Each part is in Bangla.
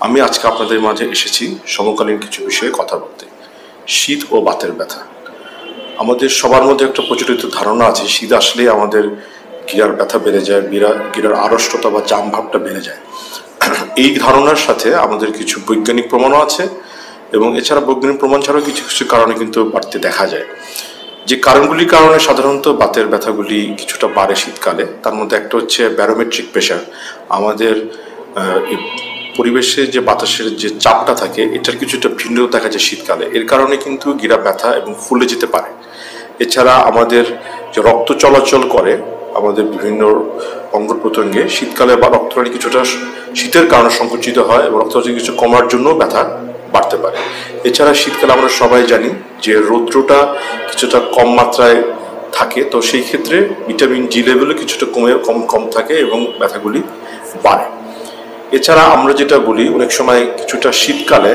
আমি আজকে আপনাদের মাঝে এসেছি সমকালীন কিছু বিষয়ে কথা বলতে। শীত ও বাতের ব্যথা। আমাদের সবার মধ্যে একটা প্রচলিত ধারণা আছে শীত আসলে আমাদের গিরার ব্যথা বেড়ে যায়, গিরার আড়ষ্টতা বা জাম ভাবটা বেড়ে যায়। এই ধারণার সাথে আমাদের কিছু বৈজ্ঞানিক প্রমাণও আছে, এবং এছাড়া বৈজ্ঞানিক প্রমাণ ছাড়াও কিছু কিছু কারণে কিন্তু বাড়তে দেখা যায়। যে কারণগুলির কারণে সাধারণত বাতের ব্যথাগুলি কিছুটা বাড়ে শীতকালে, তার মধ্যে একটা হচ্ছে ব্যারোমেট্রিক প্রেশার। আমাদের পরিবেশে যে বাতাসের যে চাপটা থাকে এটার কিছুটা ভিন্ন দেখা যায় শীতকালে, এর কারণে কিন্তু গিরা ব্যথা এবং ফুলে যেতে পারে। এছাড়া আমাদের যে রক্ত চলাচল করে আমাদের বিভিন্ন অঙ্গ প্রত্যঙ্গে, শীতকালে বা রক্তনালী কিছুটা শীতের কারণে সংকুচিত হয় এবং রক্তনালী কিছু কমার জন্য ব্যথা বাড়তে পারে। এছাড়া শীতকালে আমরা সবাই জানি যে রৌদ্রটা কিছুটা কম মাত্রায় থাকে, তো সেই ক্ষেত্রে ভিটামিন ডি লেভেলও কিছুটা কম থাকে এবং ব্যথাগুলি বাড়ে। এছাড়া আমরা যেটা বলি অনেক সময় কিছুটা শীতকালে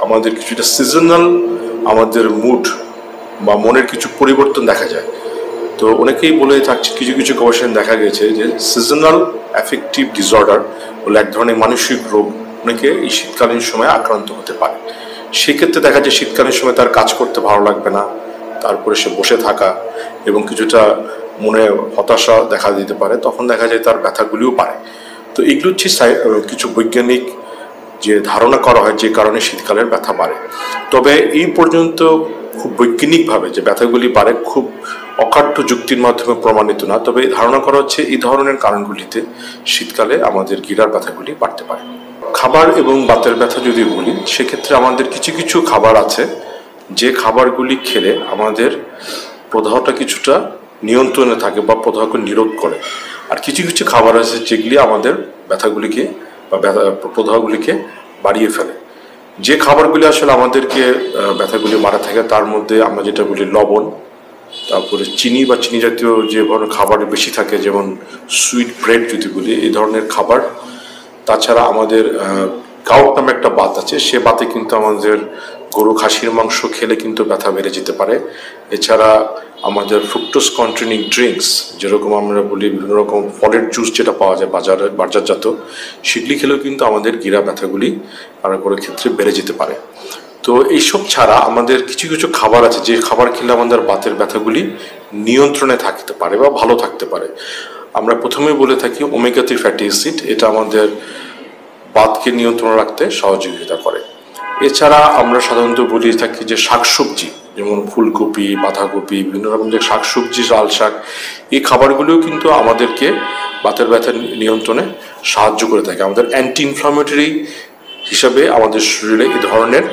আমাদের কিছুটা সিজনাল আমাদের মুড বা মনের কিছু পরিবর্তন দেখা যায়। তো অনেকেই বলে থাকছে, কিছু কিছু গবেষণায় দেখা গেছে যে সিজনাল অ্যাফেক্টিভ ডিসঅর্ডার হলো এক ধরনের মানসিক রোগ, অনেকে এই শীতকালীন সময় আক্রান্ত হতে পারে। সেক্ষেত্রে দেখা যায় শীতকালীন সময় তার কাজ করতে ভালো লাগবে না, তারপরে সে বসে থাকা এবং কিছুটা মনে হতাশা দেখা দিতে পারে, তখন দেখা যায় তার ব্যথাগুলিও বাড়ে। তো এগুলো হচ্ছে কিছু বৈজ্ঞানিক যে ধারণা করা হয় যে কারণে শীতকালের ব্যথা বাড়ে। তবে এই পর্যন্ত খুব বৈজ্ঞানিকভাবে যে ব্যথাগুলি বাড়ে খুব অকাট্য যুক্তির মাধ্যমে প্রমাণিত না, তবে ধারণা করা হচ্ছে এই ধরনের কারণগুলিতে শীতকালে আমাদের গিরার ব্যথাগুলি বাড়তে পারে। খাবার এবং বাতের ব্যথা যদি বলি, সেক্ষেত্রে আমাদের কিছু কিছু খাবার আছে যে খাবারগুলি খেলে আমাদের প্রদাহটা কিছুটা নিয়ন্ত্রণে থাকে বা প্রদাহকে নিরোধ করে, আর কিছু কিছু খাবার আছে যেগুলি আমাদের ব্যথাগুলিকে বা প্রদাহগুলিকে বাড়িয়ে ফেলে। যে খাবারগুলি আসলে আমাদেরকে ব্যথাগুলি বাড়া থাকে তার মধ্যে আমরা যেটা বলি লবণ, তারপরে চিনি বা চিনি জাতীয় যে ধরনের খাবার বেশি থাকে, যেমন সুইট ব্রেড যদি বলি, এই ধরনের খাবার। তাছাড়া আমাদের গাউট নামে একটা বাত আছে, সে বাতে কিন্তু আমাদের গরু খাসির মাংস খেলে কিন্তু ব্যথা বেড়ে যেতে পারে। এছাড়া আমাদের ফ্রুক্টোজ কন্টেনিং ড্রিঙ্কস, যেরকম আমরা বলি বিভিন্ন রকম ফলের জুস যেটা পাওয়া যায় বাজারজাত, সেগুলি খেলেও কিন্তু আমাদের গিরা ব্যথাগুলি আর কোনো ক্ষেত্রে বেড়ে যেতে পারে। তো এইসব ছাড়া আমাদের কিছু কিছু খাবার আছে যে খাবার খেলে আমাদের বাতের ব্যথাগুলি নিয়ন্ত্রণে থাকতে পারে বা ভালো থাকতে পারে। আমরা প্রথমে বলে থাকি ওমেগা 3 ফ্যাটি অ্যাসিড, এটা আমাদের বাতকে নিয়ন্ত্রণে রাখতে সহযোগিতা করে। এছাড়া আমরা সাধারণত বলে থাকি যে শাকসবজি, যেমন ফুলকপি, বাঁধাকপি, বিভিন্ন রকম যে শাকসবজি, লাল শাক, এই খাবারগুলিও কিন্তু আমাদেরকে বাতের ব্যথা নিয়ন্ত্রণে সাহায্য করে থাকে। আমাদের অ্যান্টি ইনফ্লামেটরি হিসাবে আমাদের শরীরে এই ধরনের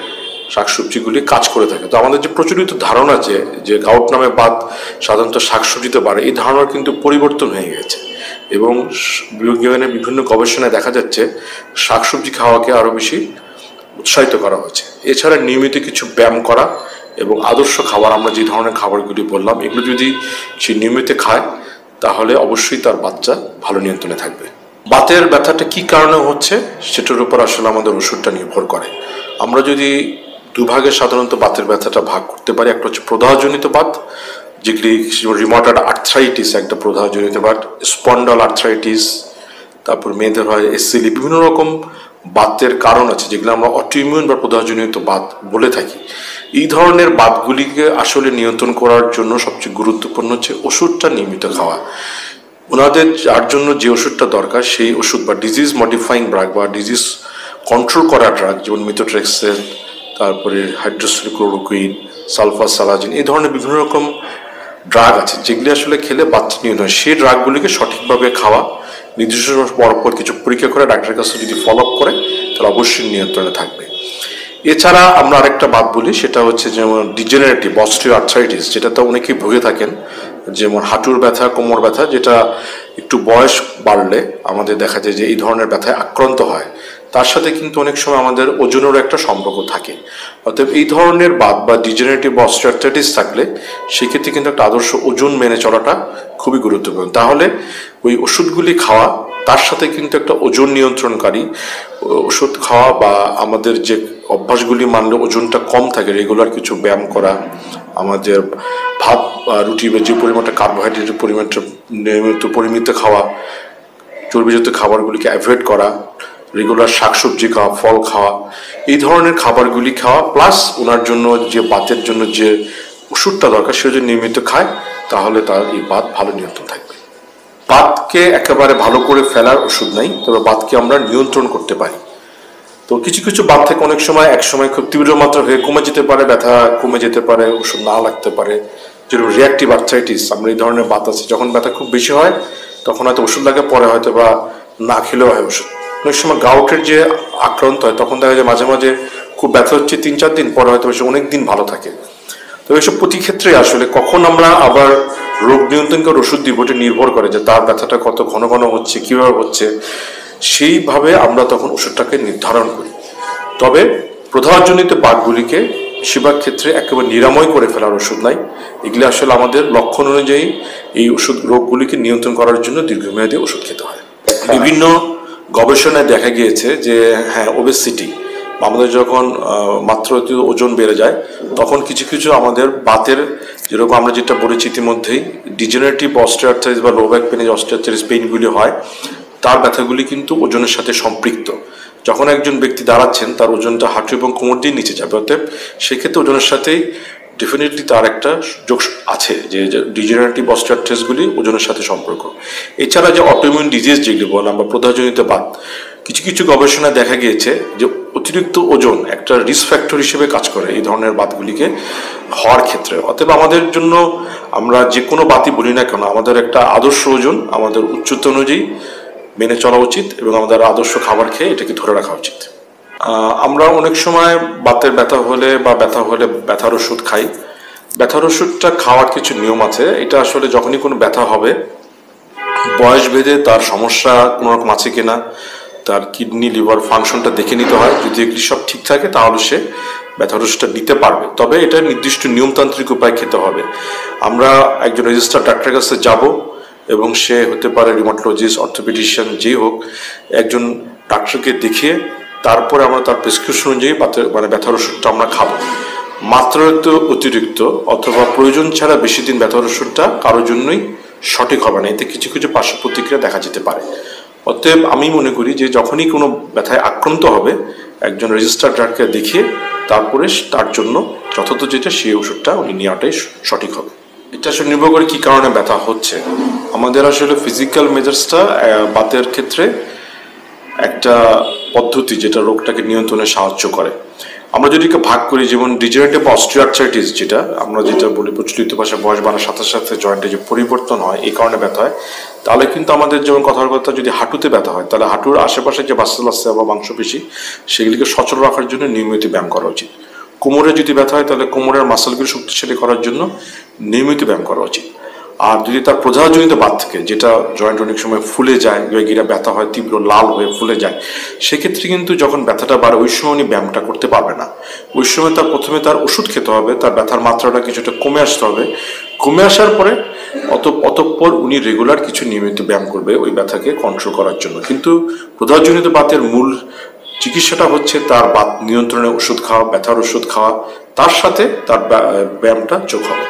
শাকসবজিগুলি কাজ করে থাকে। তো আমাদের যে প্রচলিত ধারণা যে গাউট নামে বাত সাধারণত শাকসবজিতে বাড়ে, এই ধারণার কিন্তু পরিবর্তন হয়ে গেছে এবং বিজ্ঞানের বিভিন্ন গবেষণায় দেখা যাচ্ছে শাকসবজি খাওয়াকে আরও বেশি উৎসাহিত করা হয়েছে। এছাড়া নিয়মিত কিছু ব্যায়াম করা এবং আদর্শ খাবার, আমরা যে ধরনের খাবারগুলি বললাম, এগুলো যদি সে নিয়মিত খায় তাহলে অবশ্যই তার বাচ্চা ভালো নিয়ন্ত্রণে থাকবে। বাতের ব্যথাটা কি কারণে হচ্ছে সেটার উপর আসলে আমাদের ওষুধটা নির্ভর করে। আমরা যদি দুভাগে সাধারণত বাতের ব্যথাটা ভাগ করতে পারি, একটা হচ্ছে প্রদাহজনিত বাত, যেগুলি রিমটয়েড আর্থ্রাইটিস একটা প্রদাহজনিত বাত, স্পন্ডাল আর্থ্রাইটিস, তারপর মেয়েদের হয় এসএলই, বিভিন্ন রকম বাতের কারণ আছে যেগুলো আমরা অটোইমিউন বা প্রদাহজনিত বাত বলে থাকি। এই ধরনের বাতগুলিকে আসলে নিয়ন্ত্রণ করার জন্য সবচেয়ে গুরুত্বপূর্ণ হচ্ছে ওষুধটা নিয়মিত খাওয়া। ওনাদের যার জন্য যে ওষুধটা দরকার সেই ওষুধ বা ডিজিজ মডিফাইং ড্রাগ বা ডিজিজ কন্ট্রোল করা ড্রাগ, যেমন মিথোট্রেক্সেল, তারপরে হাইড্রোক্সিক্লোরোকুইন, সালফাসালাজিন, এই ধরনের বিভিন্ন রকম ড্রাগ আছে যেগুলি আসলে খেলে বাচ্চা নিয়ন্ত্রণ, সেই ড্রাগগুলিকে সঠিকভাবে খাওয়া, নির্দিষ্ট পরপর কিছু পরীক্ষা করে ডাক্তারের কাছে যদি ফলো আপ করে তাহলে অবশ্যই নিয়ন্ত্রণে থাকবে। এছাড়া আমরা আরেকটা বাত বলি, সেটা হচ্ছে যেমন ডিজেনারেটিভ অস্টিও আর্থ্রাইটিস, যেটাতে অনেকেই ভুগে থাকেন, যেমন হাঁটুর ব্যথা, কোমর ব্যথা, যেটা একটু বয়স বাড়লে আমাদের দেখা যায় যে এই ধরনের ব্যথায় আক্রান্ত হয়। তার সাথে কিন্তু অনেক সময় আমাদের ওজনেরও একটা সম্পর্ক থাকে। অতএব এই ধরনের বাত বা ডিজেনারেটিভ অস্টিও আর্থ্রাইটিস থাকলে সেক্ষেত্রে কিন্তু একটা আদর্শ ওজন মেনে চলাটা খুবই গুরুত্বপূর্ণ। তাহলে ওই ওষুধগুলি খাওয়া, তার সাথে কিন্তু একটা ওজন নিয়ন্ত্রণকারী ওষুধ খাওয়া বা আমাদের যে অভ্যাসগুলি মানলে ওজনটা কম থাকে, রেগুলার কিছু ব্যায়াম করা, আমাদের ভাত রুটি বা যে পরিমাণটা কার্বোহাইড্রেটের পরিমাণটা নিয়মিত পরিমিত খাওয়া, চর্বিজাত খাবারগুলিকে অ্যাভয়েড করা, রেগুলার শাকসবজি খাওয়া, ফল খাওয়া, এই ধরনের খাবারগুলি খাওয়া, প্লাস ওনার জন্য যে বাতের জন্য যে ওষুধটা দরকার সে যদি নিয়মিত খায় তাহলে তার এই বাত ভালো নিয়ন্ত্রণ থাকবে। বাতকে একেবারে ভালো করে ফেলার ওষুধ নাই, তবে বাতকে আমরা নিয়ন্ত্রণ করতে পারি। তো কিছু কিছু বাত থেকে অনেক সময় একসময় খুব তীব্র মাত্রা হয়ে কমে যেতে পারে, ব্যথা কমে যেতে পারে, ওষুধ না লাগতে পারে। যেরকম রিঅ্যাক্টিভ আর্থ্রাইটিস, আমরা এই ধরনের বাত আছে, যখন ব্যথা খুব বেশি হয় তখন হয়তো ওষুধ লাগে, পরে হয়তো বা না খেলেও হয় ওষুধ। অনেক সময় গাউটের যে আক্রান্ত হয় তখন দেখা যায় মাঝে মাঝে খুব ব্যথা হচ্ছে 3-4 দিন, পরে হয়তো অনেক দিন ভালো থাকে। তো এইসব প্রতি ক্ষেত্রে আসলে কখন আমরা আবার রোগ নিয়ন্ত্রণকারী ওষুধ দিব এটা নির্ভর করে যে তার ব্যথাটা কত ঘন ঘন হচ্ছে, কিভাবে হচ্ছে, সেইভাবে আমরা তখন ওষুধটাকে নির্ধারণ করি। তবে প্রদাহজনিত বাতগুলিকে বেশিরভাগ ক্ষেত্রে একেবারে নিরাময় করে ফেলার ওষুধ নাই, এগুলি আসলে আমাদের লক্ষণ অনুযায়ী এই ওষুধ রোগগুলিকে নিয়ন্ত্রণ করার জন্য দীর্ঘমেয়াদী ওষুধ খেতে হয়। বিভিন্ন গবেষণায় দেখা গিয়েছে যে হ্যাঁ, ওবেসিটি, আমাদের যখন মাত্রাতিরিক্ত ওজন বেড়ে যায় তখন কিছু কিছু আমাদের বাতের, যেরকম আমরা যেটা বলেছি ইতিমধ্যেই, ডিজেনারেটিভ অস্টিওআর্থ্রাইটিস বা লো ব্যাক পেনে যে অস্টিওআর্থ্রাইটিস পেইনগুলি হয়, তার ব্যথাগুলি কিন্তু ওজনের সাথে সম্পৃক্ত। যখন একজন ব্যক্তি দাঁড়াচ্ছেন তার ওজনটা হাঁটু এবং কোমর দিয়ে নিচে যাবে, অতএব সেক্ষেত্রে ওজনের সাথেই ডেফিনেটলি তার একটা যোগ আছে যে ডিজেনারেটিভ অস্টিওআর্থ্রাইটিসগুলি ওজনের সাথে সম্পর্ক। এছাড়া যে অটোইমিউন ডিজিজ যেগুলি বললাম বা প্রদাহজনিত বাত, কিছু কিছু গবেষণায় দেখা গিয়েছে যে অতিরিক্ত ওজন একটা রিস্ক ফ্যাক্টর হিসেবে কাজ করে এই ধরনের বাতগুলিকে হওয়ার ক্ষেত্রে। অতএব আমাদের জন্য আমরা যে কোনো বাতই বলি না কেন, আমাদের একটা আদর্শ ওজন আমাদের উচ্চতা অনুযায়ী মেনে চলা উচিত এবং আমাদের আদর্শ খাবার খেয়ে এটাকে ধরে রাখা উচিত। আমরা অনেক সময় বাতের ব্যথা হলে বা ব্যথার ওষুধ খাই। ব্যথার ওষুধটা খাওয়ার কিছু নিয়ম আছে। এটা আসলে যখনই কোনো ব্যথা হবে বয়স ভেদে তার সমস্যা কোনো রকম আছে কিনা, তার কিডনি লিভার ফাংশনটা দেখে নিতে হয়। যদি এগুলি সব ঠিক থাকে তাহলে সে ব্যথার ওষুধটা নিতে পারবে, তবে এটা নির্দিষ্ট নিয়মতান্ত্রিক উপায় খেতে হবে। আমরা একজন রেজিস্টার্ড ডাক্তারের কাছে যাব এবং সে হতে পারে রিউমাটোলজিস্ট, অর্থোপেডিশিয়ান, যেই হোক, একজন ডাক্তারকে দেখিয়ে তারপরে আমরা তার প্রেসক্রিপশন অনুযায়ী ব্যথার ওষুধটা আমরা খাবো। মাত্রাতিরিক্ত অতিরিক্ত অথবা প্রয়োজন ছাড়া বেশি দিন ব্যথার ওষুধটা কারোর জন্যই সঠিক হবে না, এতে কিছু কিছু পার্শ্ব প্রতিক্রিয়া দেখা যেতে পারে। অতএব আমি মনে করি যে যখনই কোনো ব্যথায় আক্রান্ত হবে একজন রেজিস্টার্ড ডাক্তারকে দেখিয়ে তারপরে তার জন্য যথাযথ যেটা সেই ওষুধটা উনি নেওয়াটাই সঠিক হবে। এটা আসলে নির্ভর করে কী কারণে ব্যথা হচ্ছে। আমাদের আসলে ফিজিক্যাল মেজার্সটা বাতের ক্ষেত্রে একটা পদ্ধতি যেটা রোগটাকে নিয়ন্ত্রণে সাহায্য করে। আমরা যদি ভাগ করি, যেমন ডিজেনারেটিভ অস্টিওআর্থ্রাইটিস যেটা আমরা যেটা বলি প্রচলিত ভাষায় বয়স বাড়ার সাথে সাথে জয়েন্টে যে পরিবর্তন হয় এই কারণে ব্যথা হয়, তাহলে কিন্তু আমাদের যেমন কথার কথা যদি হাঁটুতে ব্যথা হয় তাহলে হাঁটুর আশেপাশে যে মাসল আছে বা মাংসপেশি সেগুলিকে সচল রাখার জন্য নিয়মিত ব্যায়াম করা উচিত। কোমরে যদি ব্যথা হয় তাহলে কোমরের মাসলগুলো শক্তিশালী করার জন্য নিয়মিত ব্যায়াম করা উচিত। আর যদি তার প্রদাহজনিত বাত থেকে, যেটা জয়েন্ট অনেক সময় ফুলে যায়, গিরা ব্যথা হয় তীব্র লাল হয়ে ফুলে যায়, সেক্ষেত্রে কিন্তু যখন ব্যথাটা বাড়ে ওই সময় উনি ব্যায়ামটা করতে পারবে না। ওই সময় তার প্রথমে তার ওষুধ খেতে হবে, তার ব্যথার মাত্রাটা কিছুটা কমে আসতে হবে। কমে আসার পরে অতঃপর উনি রেগুলার কিছু নিয়মিত ব্যায়াম করবে ওই ব্যথাকে কন্ট্রোল করার জন্য। কিন্তু প্রদাহজনিত বাতের মূল চিকিৎসাটা হচ্ছে তার বাত নিয়ন্ত্রণে ওষুধ খাওয়া, ব্যথার ওষুধ খাওয়া, তার সাথে তার ব্যায়ামটা যোগ হবে।